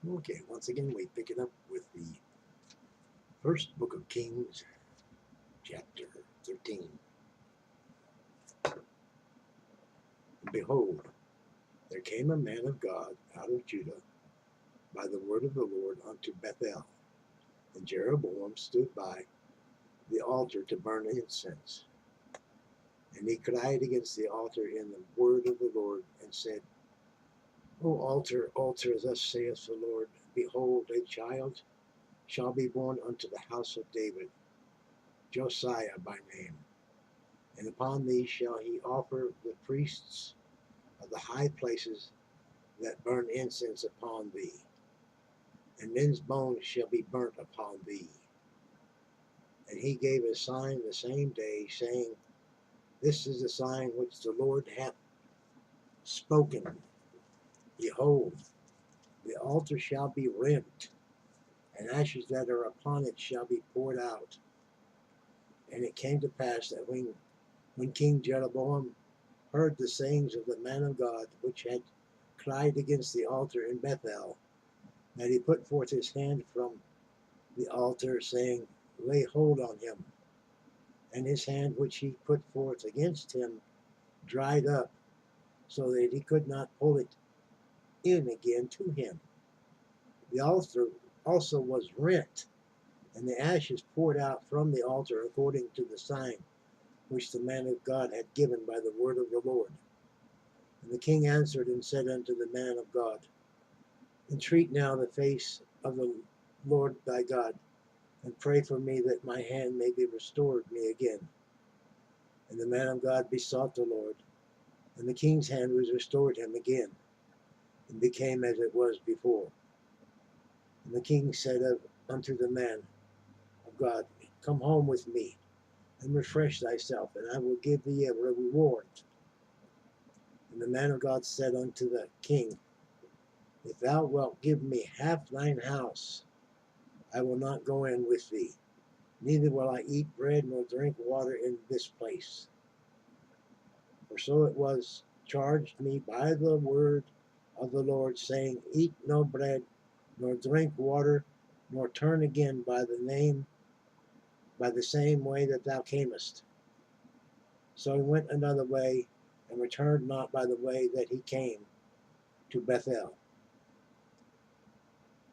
Okay, once again, we pick it up with the first book of Kings, chapter 13. And behold, there came a man of God out of Judah by the word of the Lord unto Bethel. And Jeroboam stood by the altar to burn incense. And he cried against the altar in the word of the Lord, and said, O altar, altar, thus saith the Lord, behold, a child shall be born unto the house of David, Josiah by name. And upon thee shall he offer the priests of the high places that burn incense upon thee, and men's bones shall be burnt upon thee. And he gave a sign the same day, saying, This is the sign which the Lord hath spoken. Behold, the altar shall be rent, and ashes that are upon it shall be poured out. And it came to pass that when King Jeroboam heard the sayings of the man of God, which had cried against the altar in Bethel, that he put forth his hand from the altar, saying, Lay hold on him. And his hand which he put forth against him dried up, so that he could not pull it in again to him. The altar also was rent, and the ashes poured out from the altar according to the sign which the man of God had given by the word of the Lord. And the king answered and said unto the man of God, Entreat now the face of the Lord thy God, and pray for me that my hand may be restored me again. And the man of God besought the Lord, and the king's hand was restored him again, and became as it was before. And the king said unto the man of God, Come home with me, and refresh thyself, and I will give thee a reward. And the man of God said unto the king, If thou wilt give me half thine house, I will not go in with thee, neither will I eat bread nor drink water in this place. For so it was charged me by the word of the Lord, saying, Eat no bread, nor drink water, nor turn again by the same way that thou camest. So he went another way, and returned not by the way that he came to Bethel.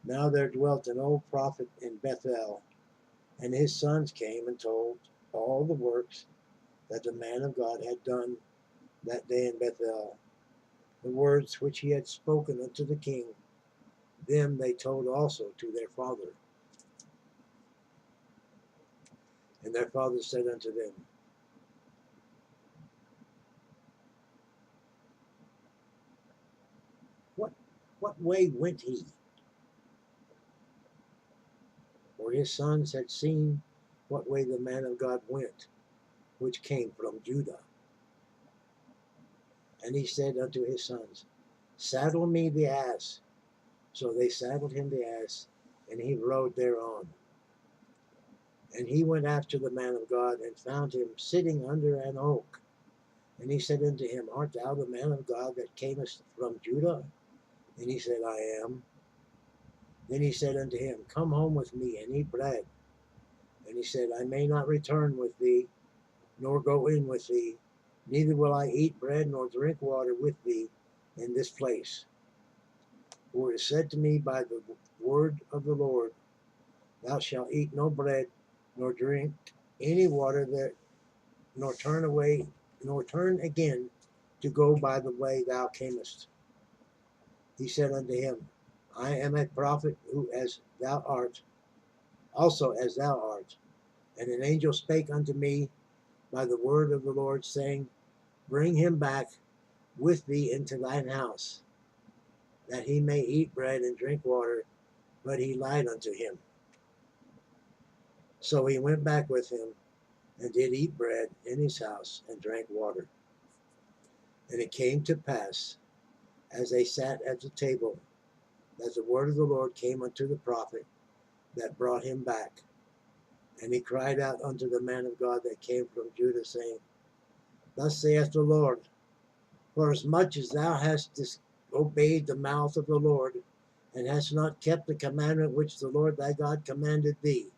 Now there dwelt an old prophet in Bethel, and his sons came and told all the works that the man of God had done that day in Bethel, the words which he had spoken unto the king. Them they told also to their father. And their father said unto them, What way went he? For his sons had seen what way the man of God went, which came from Judah. And he said unto his sons, Saddle me the ass. So they saddled him the ass, and he rode thereon. And he went after the man of God, and found him sitting under an oak. And he said unto him, Art thou the man of God that camest from Judah? And he said, I am. Then he said unto him, Come home with me, and eat bread. And he said, I may not return with thee, nor go in with thee, neither will I eat bread nor drink water with thee in this place. For it is said to me by the word of the Lord, Thou shalt eat no bread, nor drink any water that, nor turn again to go by the way thou camest. He said unto him, I am a prophet who as thou art, also as thou art. And an angel spake unto me by the word of the Lord, saying, Bring him back with thee into thine house, that he may eat bread and drink water. But he lied unto him. So he went back with him, and did eat bread in his house, and drank water. And it came to pass, as they sat at the table, that the word of the Lord came unto the prophet that brought him back. And he cried out unto the man of God that came from Judah, saying, Thus saith the Lord, Forasmuch as thou hast disobeyed the mouth of the Lord, and hast not kept the commandment which the Lord thy God commanded thee,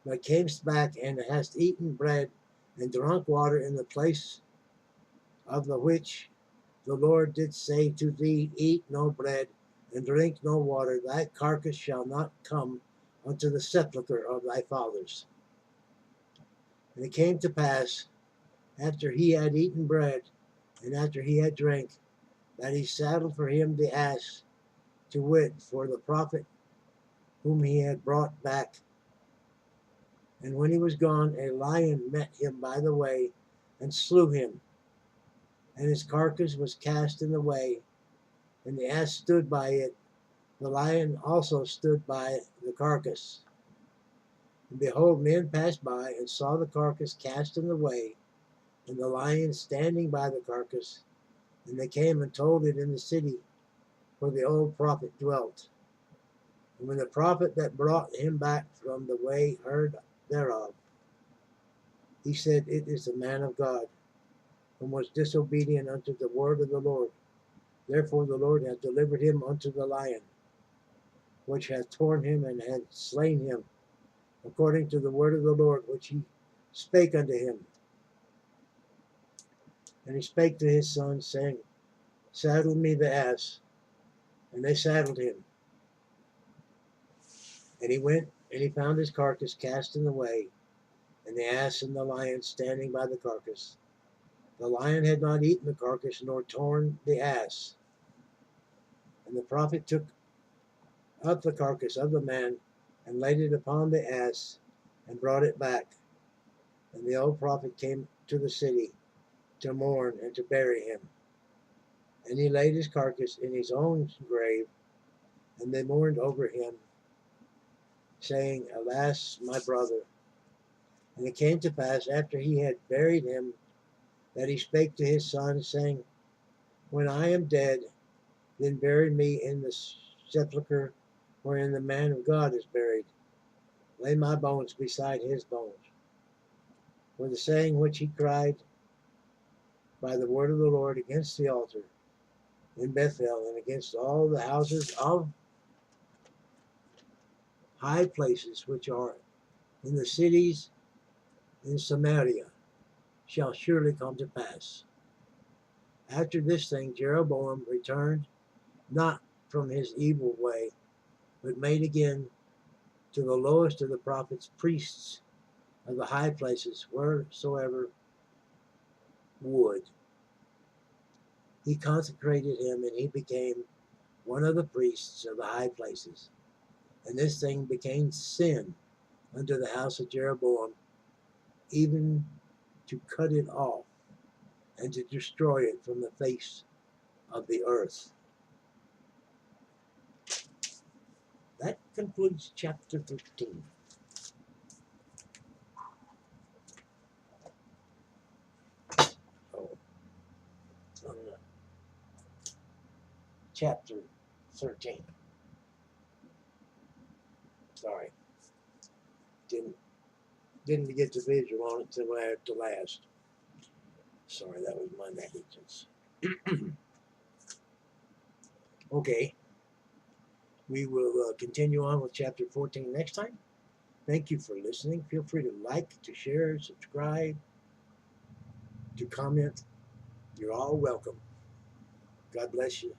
but camest back and hast eaten bread and drunk water in the place of the which the Lord did say to thee, Eat no bread and drink no water, thy carcass shall not come unto the sepulchre of thy fathers. And it came to pass, after he had eaten bread, and after he had drank, that he saddled for him the ass, to wit, for the prophet whom he had brought back. And when he was gone, a lion met him by the way, and slew him. And his carcass was cast in the way, and the ass stood by it. The lion also stood by the carcass. And behold, men passed by, and saw the carcass cast in the way, and the lion standing by the carcass. And they came and told it in the city where the old prophet dwelt. And when the prophet that brought him back from the way heard thereof, he said, It is the man of God, and was disobedient unto the word of the Lord. Therefore the Lord hath delivered him unto the lion, which hath torn him and hath slain him, according to the word of the Lord which he spake unto him. And he spake to his sons, saying, Saddle me the ass. And they saddled him. And he went, and he found his carcass cast in the way, and the ass and the lion standing by the carcass. The lion had not eaten the carcass, nor torn the ass. And the prophet took up the carcass of the man, and laid it upon the ass, and brought it back. And the old prophet came to the city to mourn and to bury him. And he laid his carcass in his own grave, and they mourned over him, saying, Alas, my brother. And it came to pass, after he had buried him, that he spake to his son, saying, When I am dead, then bury me in the sepulchre wherein the man of God is buried. Lay my bones beside his bones. For the saying which he cried by the word of the Lord against the altar in Bethel, and against all the houses of high places which are in the cities in Samaria, shall surely come to pass. After this thing Jeroboam returned not from his evil way, but made again to the lowest of the prophets priests of the high places wheresoever would. He consecrated him, and he became one of the priests of the high places. And this thing became sin unto the house of Jeroboam, even to cut it off and to destroy it from the face of the earth. That concludes chapter 13. Oh, chapter 13. Sorry, didn't get the visual on it till after last. Sorry, that was my negligence. Okay, we will continue on with chapter 14 next time. Thank you for listening. Feel free to like, to share, subscribe, to comment. You're all welcome. God bless you.